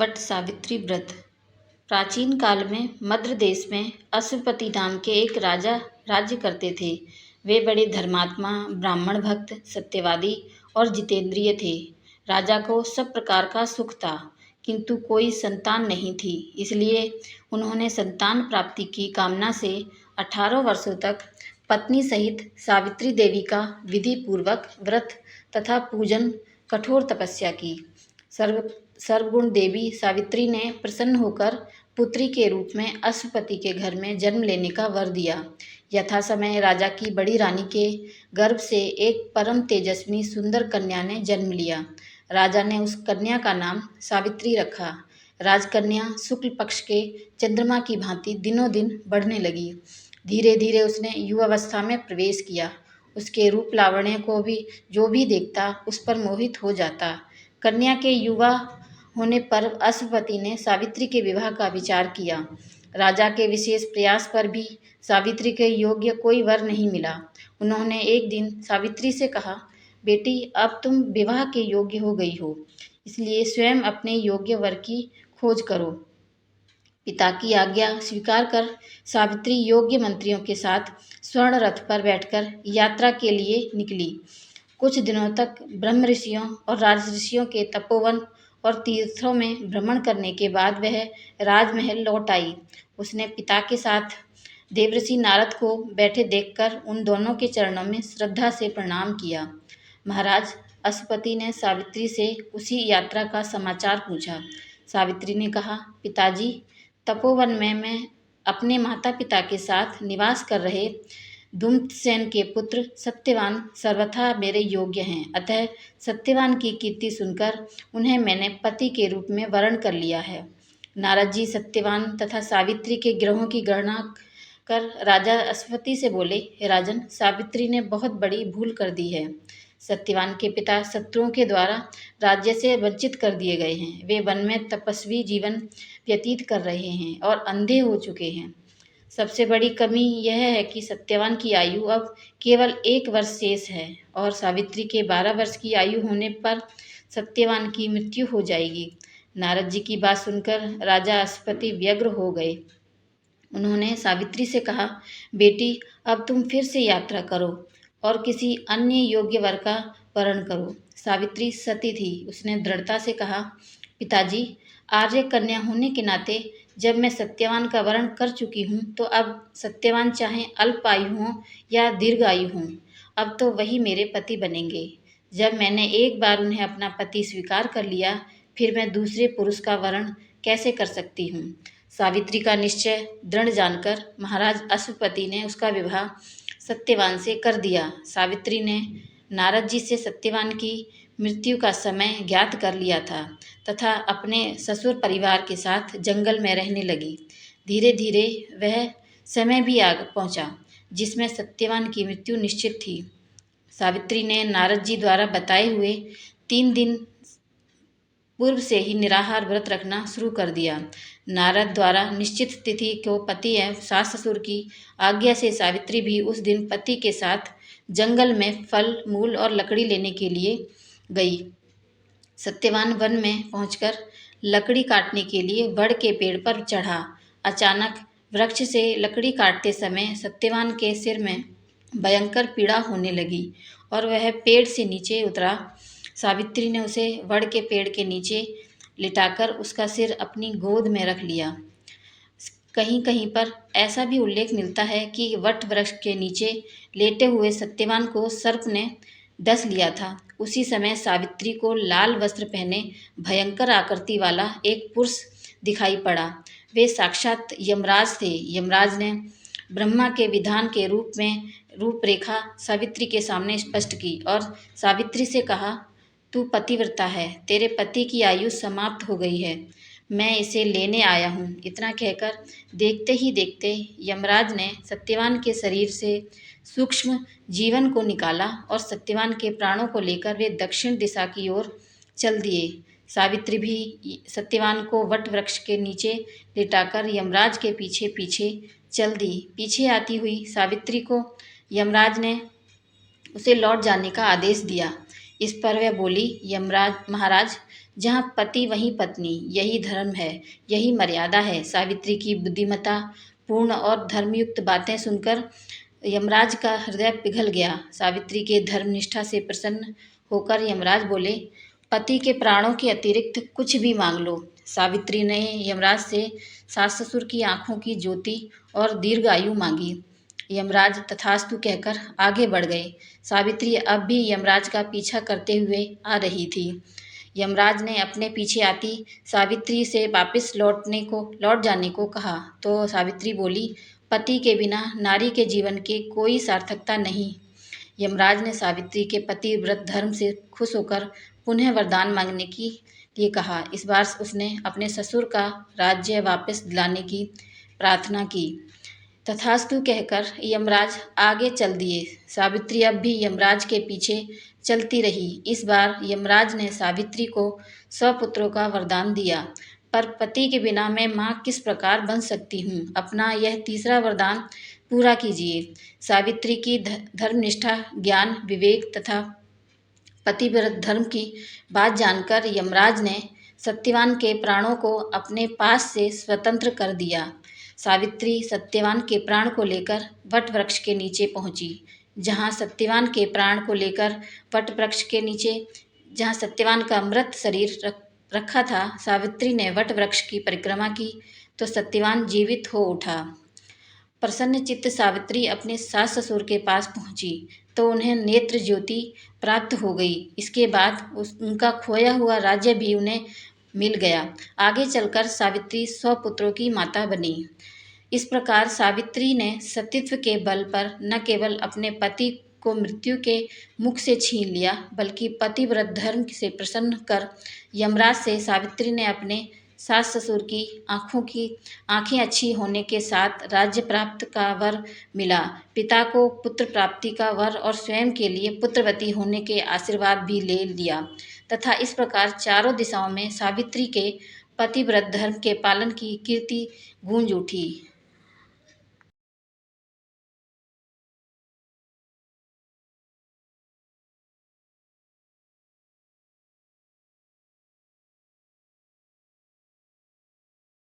वट सावित्री व्रत। प्राचीन काल में मद्र देश में अश्वपति नाम के एक राजा राज्य करते थे। वे बड़े धर्मात्मा, ब्राह्मण भक्त, सत्यवादी और जितेंद्रिय थे। राजा को सब प्रकार का सुख था, किंतु कोई संतान नहीं थी। इसलिए उन्होंने संतान प्राप्ति की कामना से 18 वर्षों तक पत्नी सहित सावित्री देवी का विधि पूर्वक व्रत तथा पूजन, कठोर तपस्या की। सर्वगुण देवी सावित्री ने प्रसन्न होकर पुत्री के रूप में अश्वपति के घर में जन्म लेने का वर दिया। यथा समय राजा की बड़ी रानी के गर्भ से एक परम तेजस्वी सुंदर कन्या ने जन्म लिया। राजा ने उस कन्या का नाम सावित्री रखा। राजकन्या शुक्ल पक्ष के चंद्रमा की भांति दिनों दिन बढ़ने लगी। धीरे धीरे उसने युवावस्था में प्रवेश किया। उसके रूप लावण्य को भी जो भी देखता उस पर मोहित हो जाता। कन्या के युवा होने पर अश्वपति ने सावित्री के विवाह का विचार किया। राजा के विशेष प्रयास पर भी सावित्री के योग्य कोई वर नहीं मिला। उन्होंने एक दिन सावित्री से कहा, बेटी, अब तुम विवाह के योग्य हो गई हो, इसलिए स्वयं अपने योग्य वर की खोज करो। पिता की आज्ञा स्वीकार कर सावित्री योग्य मंत्रियों के साथ स्वर्ण रथ पर बैठकर यात्रा के लिए निकली। कुछ दिनों तक ब्रह्म ऋषियों और राजऋषियों के तपोवन और तीर्थों में भ्रमण करने के बाद वह राजमहल लौट आई। उसने पिता के साथ देवऋषि नारद को बैठे देखकर उन दोनों के चरणों में श्रद्धा से प्रणाम किया। महाराज, अश्वपति ने सावित्री से उसी यात्रा का समाचार पूछा। सावित्री ने कहा, पिताजी, तपोवन में मैं अपने माता पिता के साथ निवास कर रहे धूम्रसेन के पुत्र सत्यवान सर्वथा मेरे योग्य हैं। अतः सत्यवान की कीर्ति सुनकर उन्हें मैंने पति के रूप में वरण कर लिया है। नारद जी सत्यवान तथा सावित्री के ग्रहों की गणना कर राजा अश्वपति से बोले, हे राजन, सावित्री ने बहुत बड़ी भूल कर दी है। सत्यवान के पिता शत्रुओं के द्वारा राज्य से वंचित कर दिए गए हैं। वे वन में तपस्वी जीवन व्यतीत कर रहे हैं और अंधे हो चुके हैं। सबसे बड़ी कमी यह है कि सत्यवान की आयु अब केवल 1 वर्ष शेष है और सावित्री के 12 वर्ष की आयु होने पर सत्यवान की मृत्यु हो जाएगी। नारद जी की बात सुनकर राजा अश्वपति व्यग्र हो गए। उन्होंने सावित्री से कहा, बेटी, अब तुम फिर से यात्रा करो और किसी अन्य योग्य वर का वरण करो। सावित्री सती थी। उसने दृढ़ता से कहा, पिताजी, आर्य कन्या होने के नाते जब मैं सत्यवान का वरण कर चुकी हूँ तो अब सत्यवान चाहे अल्प आयु हों या दीर्घ आयु हों, अब तो वही मेरे पति बनेंगे। जब मैंने एक बार उन्हें अपना पति स्वीकार कर लिया, फिर मैं दूसरे पुरुष का वरण कैसे कर सकती हूँ। सावित्री का निश्चय दृढ़ जानकर महाराज अश्वपति ने उसका विवाह सत्यवान से कर दिया। सावित्री ने नारद जी से सत्यवान की मृत्यु का समय ज्ञात कर लिया था तथा अपने ससुर परिवार के साथ जंगल में रहने लगी। धीरे धीरे वह समय भी आ पहुंचा जिसमें सत्यवान की मृत्यु निश्चित थी। सावित्री ने नारद जी द्वारा बताए हुए 3 दिन पूर्व से ही निराहार व्रत रखना शुरू कर दिया। नारद द्वारा निश्चित तिथि को पति एवं सास ससुर की आज्ञा से सावित्री भी उस दिन पति के साथ जंगल में फल, मूल और लकड़ी लेने के लिए गई। सत्यवान वन में पहुंचकर लकड़ी काटने के लिए वड़ के पेड़ पर चढ़ा। अचानक वृक्ष से लकड़ी काटते समय सत्यवान के सिर में भयंकर पीड़ा होने लगी और वह पेड़ से नीचे उतरा। सावित्री ने उसे वड़ के पेड़ के नीचे लिटाकर उसका सिर अपनी गोद में रख लिया। कहीं कहीं पर ऐसा भी उल्लेख मिलता है कि वट वृक्ष के नीचे लेटे हुए सत्यवान को सर्प ने डस लिया था। उसी समय सावित्री को लाल वस्त्र पहने भयंकर आकृति वाला एक पुरुष दिखाई पड़ा। वे साक्षात यमराज थे। यमराज ने ब्रह्मा के विधान के रूप में रूपरेखा सावित्री के सामने स्पष्ट की और सावित्री से कहा, तू पतिव्रता है, तेरे पति की आयु समाप्त हो गई है, मैं इसे लेने आया हूँ। इतना कहकर देखते ही देखते यमराज ने सत्यवान के शरीर से सूक्ष्म जीवन को निकाला और सत्यवान के प्राणों को लेकर वे दक्षिण दिशा की ओर चल दिए। सावित्री भी सत्यवान को वट वृक्ष के नीचे लिटाकर यमराज के पीछे पीछे चल दी। पीछे आती हुई सावित्री को यमराज ने उसे लौट जाने का आदेश दिया। इस पर वह बोली, यमराज महाराज, जहाँ पति वहीं पत्नी, यही धर्म है, यही मर्यादा है। सावित्री की बुद्धिमता पूर्ण और धर्मयुक्त बातें सुनकर यमराज का हृदय पिघल गया। सावित्री के धर्मनिष्ठा से प्रसन्न होकर यमराज बोले, पति के प्राणों के अतिरिक्त कुछ भी मांग लो। सावित्री ने यमराज से सास ससुर की आंखों की ज्योति और दीर्घायु मांगी। यमराज तथास्तु कहकर आगे बढ़ गए। सावित्री अब भी यमराज का पीछा करते हुए आ रही थी। यमराज ने अपने पीछे आती सावित्री से वापस लौट जाने को कहा तो सावित्री बोली, पति के बिना नारी के जीवन की कोई सार्थकता नहीं। यमराज ने सावित्री के पतिव्रत धर्म से खुश होकर पुनः वरदान मांगने के लिए कहा। इस बार उसने अपने ससुर का राज्य वापस दिलाने की प्रार्थना की। तथास्तु कहकर यमराज आगे चल दिए। सावित्री अब भी यमराज के पीछे चलती रही। इस बार यमराज ने सावित्री को 100 पुत्रों का वरदान दिया, पर पति के बिना मैं माँ किस प्रकार बन सकती हूँ। अपना यह तीसरा वरदान पूरा कीजिए। सावित्री की धर्मनिष्ठा, ज्ञान, विवेक तथा पतिव्रत धर्म की बात जानकर यमराज ने सत्यवान के प्राणों को अपने पास से स्वतंत्र कर दिया। सावित्री सत्यवान के प्राण को लेकर वट वृक्ष के नीचे पहुंची। जहाँ सत्यवान का मृत शरीर रखा था, सावित्री ने वट वृक्ष की परिक्रमा की तो सत्यवान जीवित हो उठा। प्रसन्न चित्त सावित्री अपने सास ससुर के पास पहुंची तो उन्हें नेत्र ज्योति प्राप्त हो गई। इसके बाद उनका खोया हुआ राज्य भी उन्हें मिल गया। आगे चलकर सावित्री 100 पुत्रों की माता बनी। इस प्रकार सावित्री ने सतीत्व के बल पर न केवल अपने पति को मृत्यु के मुख से छीन लिया, बल्कि पतिव्रत धर्म से प्रसन्न कर यमराज से सावित्री ने अपने सास ससुर की आंखें अच्छी होने के साथ राज्य प्राप्त का वर मिला, पिता को पुत्र प्राप्ति का वर और स्वयं के लिए पुत्रवती होने के आशीर्वाद भी ले लिया तथा इस प्रकार चारों दिशाओं में सावित्री के पतिव्रत धर्म के पालन की कीर्ति गूंज उठी।